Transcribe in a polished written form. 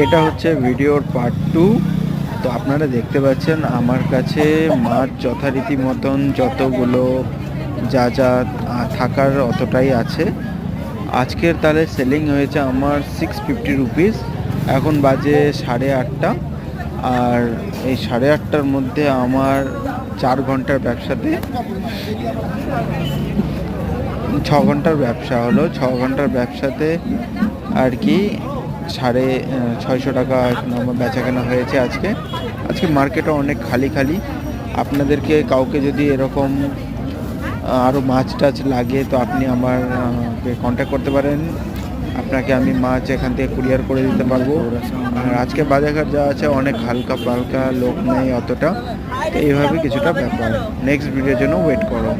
এটা হচ্ছে ভিডিওর পার্ট 2। তো আপনারা দেখতে পাচ্ছেন আমার কাছে মাছ যথারীতি মতন যতগুলো যা যা থাকার অতটাই আছে। আজকের তাহলে সেলিং হয়েছে আমার 650 রুপিস। এখন বাজে 8:30। আর এই 8:30টার মধ্যে আমার 4 ঘন্টার ব্যবসাতে 6 ঘন্টার ব্যবসা হলো। 6 ঘন্টার ব্যবসাতে আর কি 650 টাকা এখন আমার বেচাকেনা হয়েছে আজকে। আজকে মার্কেটও অনেক খালি খালি। আপনাদেরকে কাউকে যদি এরকম আরও মাছ টাছ লাগে তো আপনি আমার কন্ট্যাক্ট করতে পারেন। আপনাকে আমি মাছ এখান থেকে কুরিয়ার করে দিতে পারবো। আর আজকে বাজারঘাট যা আছে অনেক হালকা পালকা, লোক নেই অতটা। তো এইভাবে কিছুটা ব্যাপার। নেক্সট ভিডিওর জন্য ওয়েট করো।